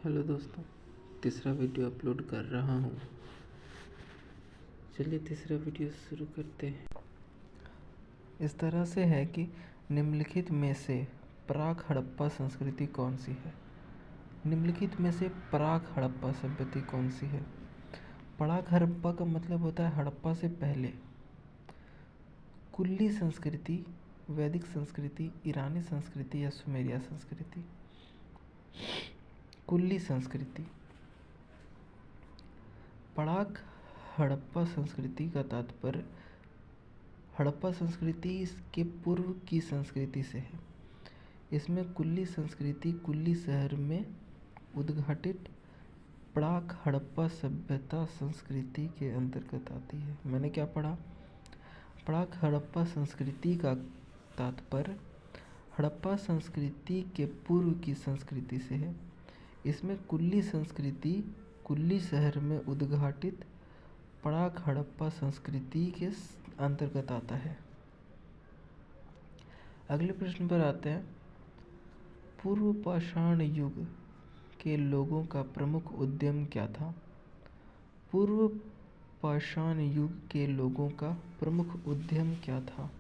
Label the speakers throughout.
Speaker 1: Hello दोस्तों, तीसरा video upload कर रहा हूँ। चलिए तीसरा वीडियो शुरू करते हैं। इस तरह से है कि निम्नलिखित में से प्राक हड़प्पा संस्कृति कौन सी है? निम्नलिखित में से प्राक हड़प्पा सभ्यता कौन सी है? प्राक हड़प्पा का मतलब होता है हड़प्पा से पहले। कुल्ली संस्कृति, वैदिक संस्कृति, ईरानी संस्कृति या सुमेरिया संस्कृति। कुल्ली संस्कृति। प्राक हड़प्पा संस्कृति का तात्पर्य हड़प्पा संस्कृति के पूर्व की संस्कृति से है। इसमें कुल्ली संस्कृति कुल्ली शहर में उद्घाटित प्राक हड़प्पा सभ्यता संस्कृति के अंतर्गत आती है। मैंने क्या पढ़ा? प्राक हड़प्पा संस्कृति का तात्पर्य हड़प्पा संस्कृति के पूर्व की संस्कृति से है। इसमें कुल्ली संस्कृति कुल्ली शहर में उद्घाटित प्राक हड़प्पा संस्कृति के अंतर्गत आता है। अगले प्रश्न पर आते हैं। पूर्व पाषाण युग के लोगों का प्रमुख उद्यम क्या था? पूर्व पाषाण युग के लोगों का प्रमुख उद्यम क्या था?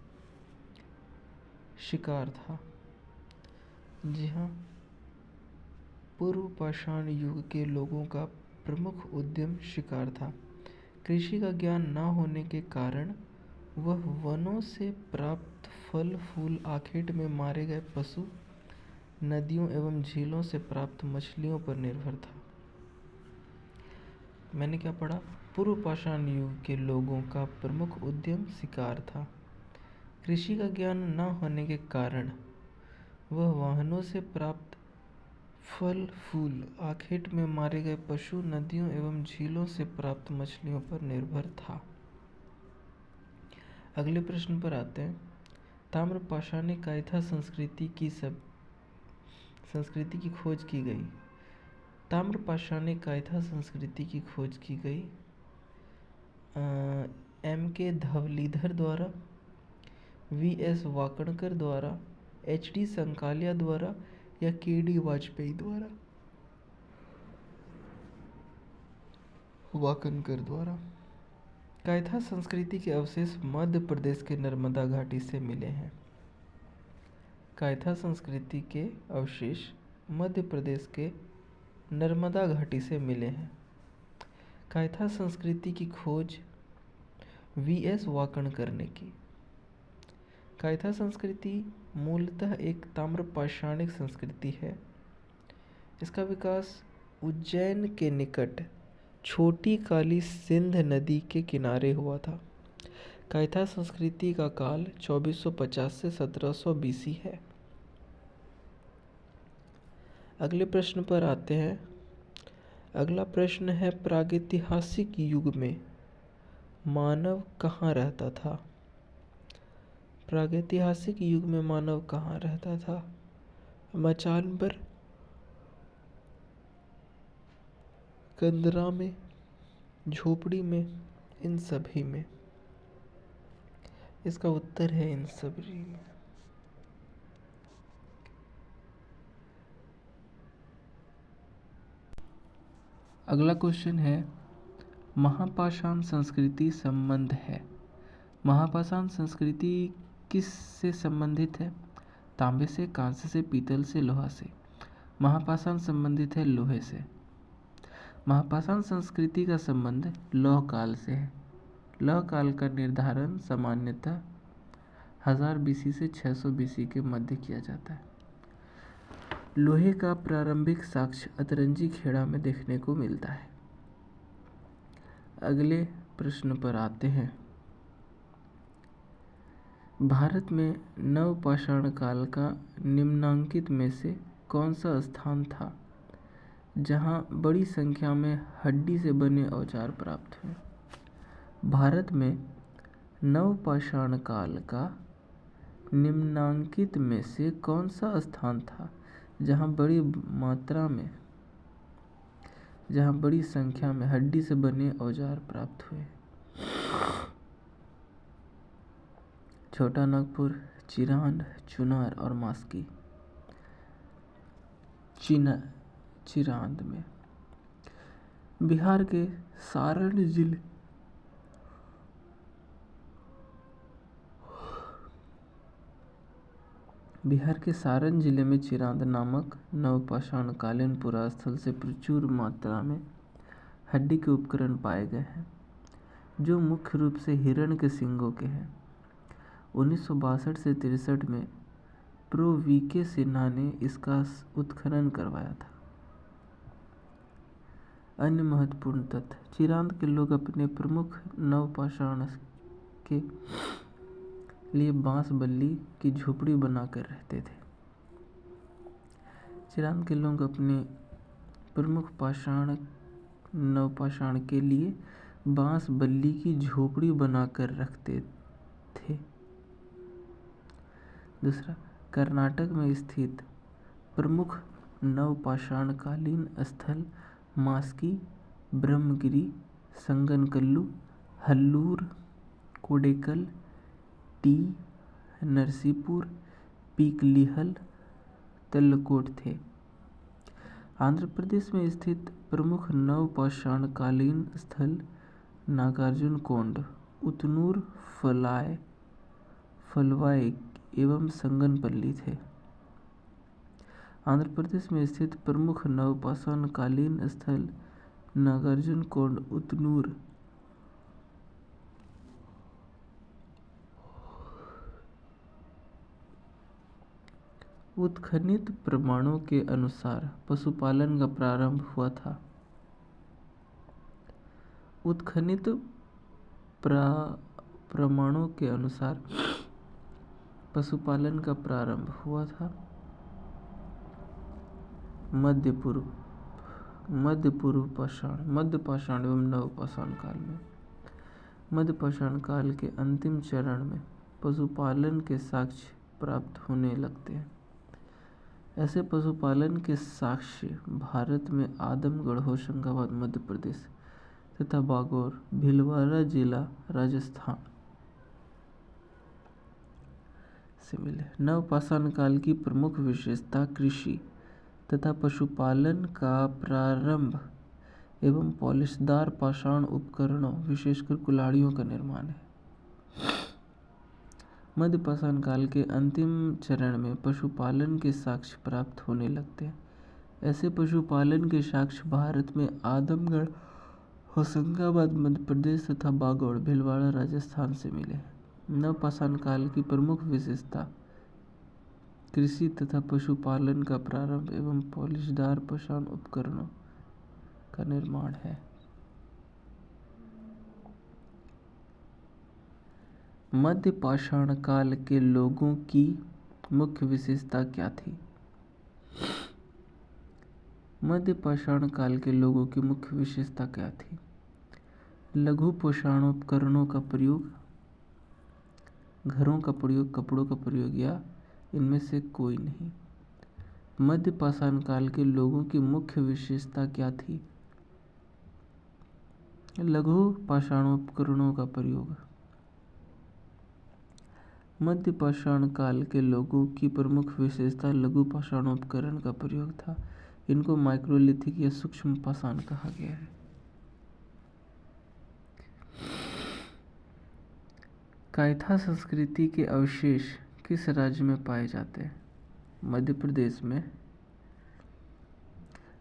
Speaker 1: शिकार था। जी हाँ, पूर्व पाषाण युग के लोगों का प्रमुख उद्यम शिकार था। कृषि का ज्ञान न होने के कारण वह वनों से प्राप्त फल फूल, आखेट में मारे गए पशु, नदियों एवं झीलों से प्राप्त मछलियों पर निर्भर था। मैंने क्या पढ़ा? पूर्व पाषाण युग के लोगों का प्रमुख उद्यम शिकार था। कृषि का ज्ञान न होने के कारण वह वाहनों से प्राप्त फल फूल, आखेट में मारे गए पशु, नदियों एवं झीलों से प्राप्त मछलियों पर निर्भर था। अगले प्रश्न पर आते हैं। ताम्र पाषाणी कायथा संस्कृति की खोज की गई। ताम्र पाषाणी कायथा संस्कृति की खोज की गई M.K. धवलीधर द्वारा, V.S. वाकणकर द्वारा, H.D. संकालिया द्वारा या K.D. वाजपेयी द्वारा? वाकणकर द्वारा। कायथा संस्कृति के अवशेष मध्य प्रदेश के नर्मदा घाटी से मिले हैं। कायथा संस्कृति के अवशेष मध्य प्रदेश के नर्मदा घाटी से मिले हैं। कायथा संस्कृति की खोज V.S. वाकणकर ने की। कायथा संस्कृति मूलतः एक ताम्रपाषाणिक संस्कृति है। इसका विकास उज्जैन के निकट छोटी काली सिंध नदी के किनारे हुआ था। कायथा संस्कृति का काल 2450 से 1700 BC है। अगले प्रश्न पर आते हैं। अगला प्रश्न है, प्रागैतिहासिक युग में मानव कहाँ रहता था? प्रागैतिहासिक युग में मानव कहाँ रहता था? मचान पर, कंदरा में, झोपड़ी में, इन सभी में? इसका उत्तर है इन सभी में। अगला क्वेश्चन है, महापाषाण संस्कृति संबंध है। महापाषाण संस्कृति किस से संबंधित है? तांबे से, कांस्य से, पीतल से, लोहा से? महापाषाण संबंधित है लोहे से। महापाषाण संस्कृति का संबंध लौह काल से है। लौह काल का निर्धारण सामान्यतः 1000 BC से 600 BC के मध्य किया जाता है। लोहे का प्रारंभिक साक्ष्य अतरंजी खेड़ा में देखने को मिलता है। अगले प्रश्न पर आते हैं। भारत में नवपाषाण काल का निम्नांकित में से कौन सा स्थान था जहां बड़ी संख्या में हड्डी से बने औजार प्राप्त हुए? भारत में नवपाषाण काल का निम्नांकित में से कौन सा स्थान था जहां बड़ी संख्या में हड्डी से बने औजार प्राप्त हुए? छोटा नागपुर, चिरांद, चुनार और मास्की। चिरांद में। बिहार के सारण जिले में चिरांद नामक नवपाषाण कालीन पुरास्थल से प्रचुर मात्रा में हड्डी के उपकरण पाए गए हैं, जो मुख्य रूप से हिरण के सींगों के हैं। 1962 से 63 में प्रो वीके सिन्हा ने इसका उत्खनन करवाया था। अन्य महत्वपूर्ण तथ्य: चिरांद के लोग अपने प्रमुख नवपाषाण के लिए बांस बल्ली की झोपड़ी बनाकर रहते थे। चिरांद के लोग अपने प्रमुख नवपाषाण के लिए बांस बल्ली की झोपड़ी बनाकर रखते थे। दूसरा, कर्नाटक में स्थित प्रमुख नवपाषाणकालीन स्थल मास्की, ब्रह्मगिरी, संगनकल्लू, हल्लूर, कोडेकल, टी नरसीपुर, पीकलिहल, तल्लकोट थे। आंध्र प्रदेश में स्थित प्रमुख नवपाषाणकालीन स्थल नागार्जुन कोंड, उतनूर, फलवाय एवं संगनपल्ली थे। आंध्र प्रदेश में स्थित प्रमुख नवपाषाणकालीन स्थल नागार्जुन कोंड, उतनूर, उत्खनित प्रमाणों के अनुसार पशुपालन का प्रारंभ हुआ था। उत्खनित प्रमाणों के अनुसार पशुपालन का प्रारंभ हुआ था मध्य पाषाण एवं नवपाषाण काल में। मध्य पाषाण काल के अंतिम चरण में पशुपालन के साक्ष्य प्राप्त होने लगते हैं। ऐसे पशुपालन के साक्ष्य भारत में आदमगढ़, होशंगाबाद मध्य प्रदेश तथा बागौर, भीलवाड़ा जिला राजस्थान से मिले। नवपाषाण काल की प्रमुख विशेषता कृषि तथा पशुपालन का प्रारंभ एवं पॉलिशदार पाषाण उपकरणों, विशेषकर कुल्हाड़ियों का निर्माण है। मध्य पाषाण काल के अंतिम चरण में पशुपालन के साक्ष्य प्राप्त होने लगते हैं। ऐसे पशुपालन के साक्ष्य भारत में आदमगढ़, होशंगाबाद मध्य प्रदेश तथा बागौर, भीलवाड़ा राजस्थान से मिले हैं। नवपाषाण काल की प्रमुख विशेषता कृषि तथा पशुपालन का प्रारंभ एवं पॉलिशदार पाषाण उपकरणों का निर्माण है। मध्य पाषाण काल के लोगों की मुख्य विशेषता क्या थी? मध्य पाषाण काल के लोगों की मुख्य विशेषता क्या थी? लघु पाषाणोपकरणों का प्रयोग, घरों का प्रयोग, कपड़ों का प्रयोग या इनमें से कोई नहीं। मध्य पाषाण काल के लोगों की मुख्य विशेषता क्या थी? लघु पाषाणोपकरणों का प्रयोग। मध्य पाषाण काल के लोगों की प्रमुख विशेषता लघु पाषाणोपकरण का प्रयोग था। इनको माइक्रोलिथिक या सूक्ष्म पाषाण कहा गया है। कायथा संस्कृति के अवशेष किस राज्य में पाए जाते हैं? मध्य प्रदेश में।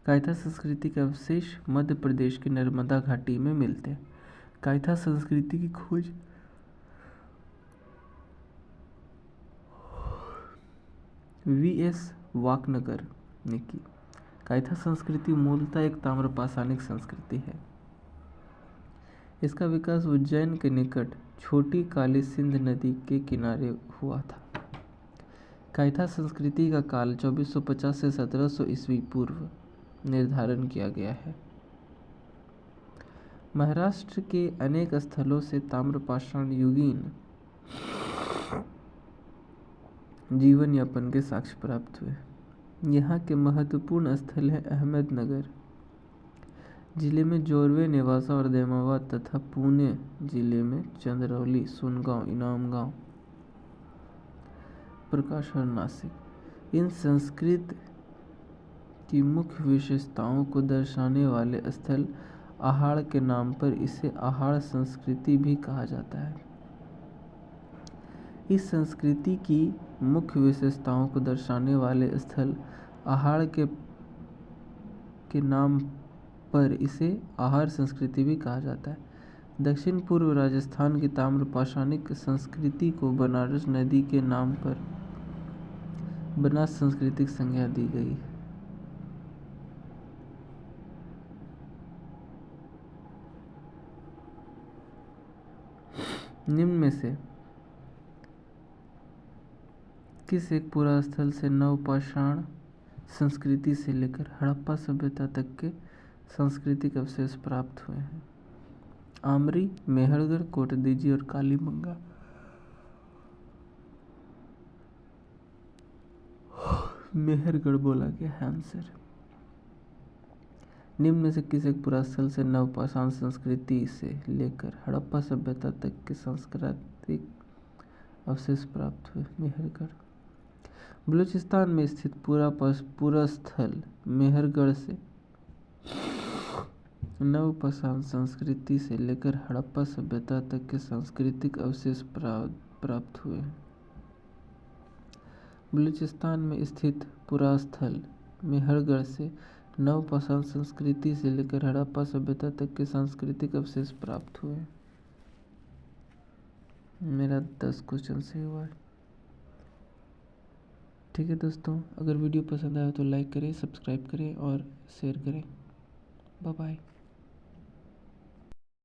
Speaker 1: कायथा संस्कृति के अवशेष मध्य प्रदेश की नर्मदा घाटी में मिलते हैं। कायथा संस्कृति की खोज वी.एस. वाकनगर ने की। कायथा संस्कृति मूलतः एक ताम्रपाषाणिक संस्कृति है। इसका विकास उज्जैन के निकट छोटी काली सिंध नदी के किनारे हुआ था। कायथा संस्कृति का काल 2450 से 1700 ईस्वी पूर्व निर्धारण किया गया है। महाराष्ट्र के अनेक स्थलों से ताम्रपाषाण युगीन जीवन यापन के साक्ष्य प्राप्त हुए। यहाँ के महत्वपूर्ण स्थल हैं अहमदनगर जिले में जोरवे, नेवासा और देमाबाद तथा पुणे जिले में चंद्रौली, सुनगांव, इनामगांव, प्रकाश और नासिक। इन संस्कृत की मुख्य विशेषताओं को दर्शाने वाले स्थल आहार के नाम पर इसे आहार संस्कृति भी कहा जाता है। इस संस्कृति की मुख्य विशेषताओं को दर्शाने वाले स्थल आहार के नाम पर इसे आहार संस्कृति भी कहा जाता है। दक्षिण पूर्व राजस्थान की ताम्रपाषाणिक संस्कृति को बनारस नदी के नाम पर बनास सांस्कृतिक संज्ञा दी गई। निम्न में से किस एक पुरास्थल से नवपाषाण संस्कृति से लेकर हड़प्पा सभ्यता तक के सांस्कृतिक अवशेष प्राप्त हुए हैं? आमरी, मेहरगढ़, कोटदीजी और कालीबंगा। मेहरगढ़ बोला गया है आंसर। निम्न में से किस एक पुरास्थल से नवपाषाण संस्कृति से लेकर हड़प्पा सभ्यता तक के सांस्कृतिक अवशेष प्राप्त हुए? मेहरगढ़। बलूचिस्तान में स्थित पुरास्थल मेहरगढ़ से नवपाषाण संस्कृति से लेकर हड़प्पा सभ्यता तक के सांस्कृतिक अवशेष प्राप्त हुए हैं। बलूचिस्तान में स्थित पुरास्थल मेहरगढ़ से नवपाषाण संस्कृति से लेकर हड़प्पा सभ्यता तक के सांस्कृतिक अवशेष प्राप्त हुए हैं। मेरा 10 क्वेश्चन से हुआ है। ठीक है दोस्तों, अगर वीडियो पसंद आया तो लाइक करें, सब्सक्राइब करें और शेयर करें। Bye bye.